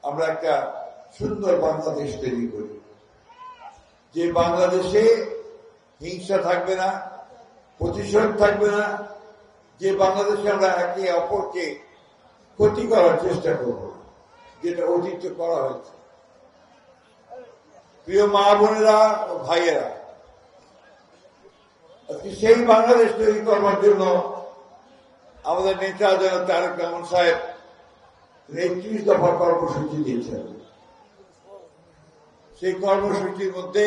আমরা একটা সুন্দর বাংলাদেশ তৈরি করি, যে বাংলাদেশে হিংসা থাকবে না, প্রতিশোধ থাকবে না, যে বাংলাদেশে আমরা একে অপরকে ক্ষতি করার চেষ্টা করব, যেটা অতীতে করা হয়েছে। প্রিয় মা বোনেরা ও ভাইয়েরা, সেই বাংলাদেশ তৈরি করবার জন্য আমাদের নেতা জনাব তারেক রহমান সাহেব ৩১ দফা কর্মসূচি দিয়েছেন। সেই কর্মসূচির মধ্যে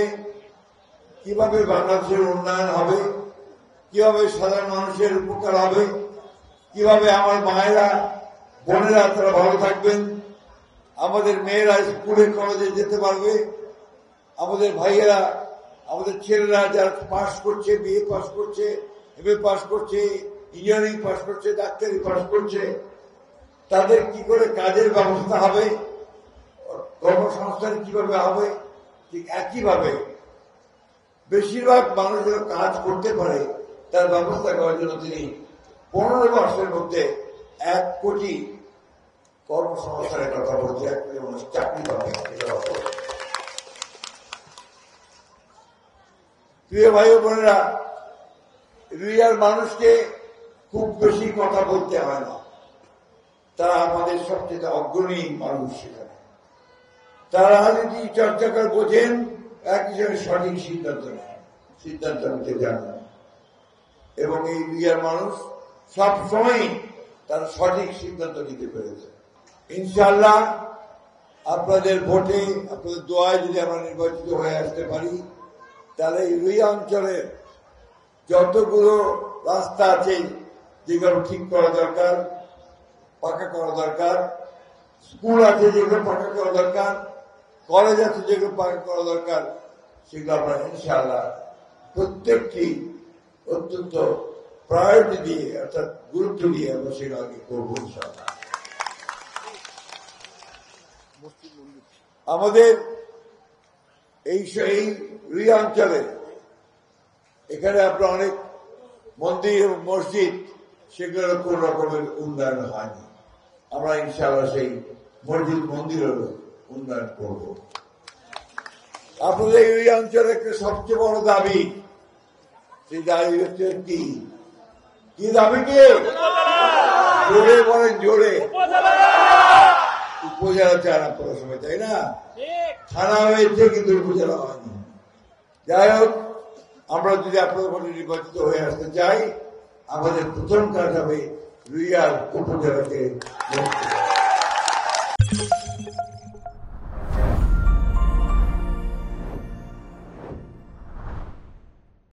কিভাবে বাংলাদেশের উন্নয়ন হবে, কিভাবে সাধারণ মানুষের উপকার হবে, কিভাবে আমার মায়েরা বোনেরা তারা ভালো থাকবেন, আমাদের মেয়েরা স্কুলে কলেজে যেতে পারবে, আমাদের ভাইয়েরা আমাদের ছেলেরা যারা পাশ করছে, বিএ পাশ করছে, এমএ পাশ করছে, ইঞ্জিনিয়ারিং পাশ করছে, ডাক্তারি পাশ করছে, তাদের কি করে কাজের ব্যবস্থা হবে, কর্মসংস্থান কিভাবে হবে, ঠিক একইভাবে বেশিরভাগ মানুষের কাজ করতে পারে তার ব্যবস্থা করার জন্য তিনি 15 মাসের মধ্যে 1 কোটি কর্মসংস্থানের কথা বলছে, 1 কোটি মানুষ চাকরি পাবে। প্রিয় ভাই বোনেরা, রুইয়ার মানুষকে খুব বেশি কথা বলতে হয় না, তারা আমাদের সবচেয়ে অগ্রণী মানুষ। সেখানে তারা রাজনীতি চর্চা করে বোঝেন, একই সঙ্গে সঠিক সিদ্ধান্ত নিতে জানেন, এবং এই রুইয়ার মানুষ সব সময় তারা সঠিক সিদ্ধান্ত নিতে পেরেছে। ইনশাআল্লাহ আপনাদের ভোটে, আপনাদের দোয়ায় যদি আমরা নির্বাচিত হয়ে আসতে পারি, তাহলে এই রুইয়া অঞ্চলে যতগুলো রাস্তা আছে যেগুলো ঠিক করা দরকার, পাকা করা দরকার, স্কুল আছে যেগুলো পাকা করা দরকার, কলেজ আছে যেগুলো পাকা করা দরকার, সেগুলো আমরা ইনশাআল্লাহ প্রত্যেকটি অত্যন্ত প্রায়োরিটি দিয়ে, অর্থাৎ গুরুত্ব দিয়ে আমরা সেগুলো আগে করবো ইনশাআল্লাহ। আমাদের এই রুইয়া অঞ্চলে এখানে আপনার অনেক মন্দির এবং মসজিদ, সেগুলোর কোন রকমের উন্নয়ন হয়নি। আমরা ইনশাআল্লাহ সেই মসজিদ মন্দিরের উন্নয়ন করব। আপনাদের এই অঞ্চলের একটা সবচেয়ে বড় দাবি, সেই দাবি হচ্ছে কি দাবি? কি জোরে বলেন, জোরে। উপজেলা চান আপনারা সবাই, তাই না? থানা হয়েছে কিন্তু উপজেলা হয়নি। যাই হোক, আমরা যদি আপনাদের ভোটে নির্বাচিত হয়ে আসতে চাই, আমাদের প্রথম কাজ হবে রুইয়ার উপজেলাকে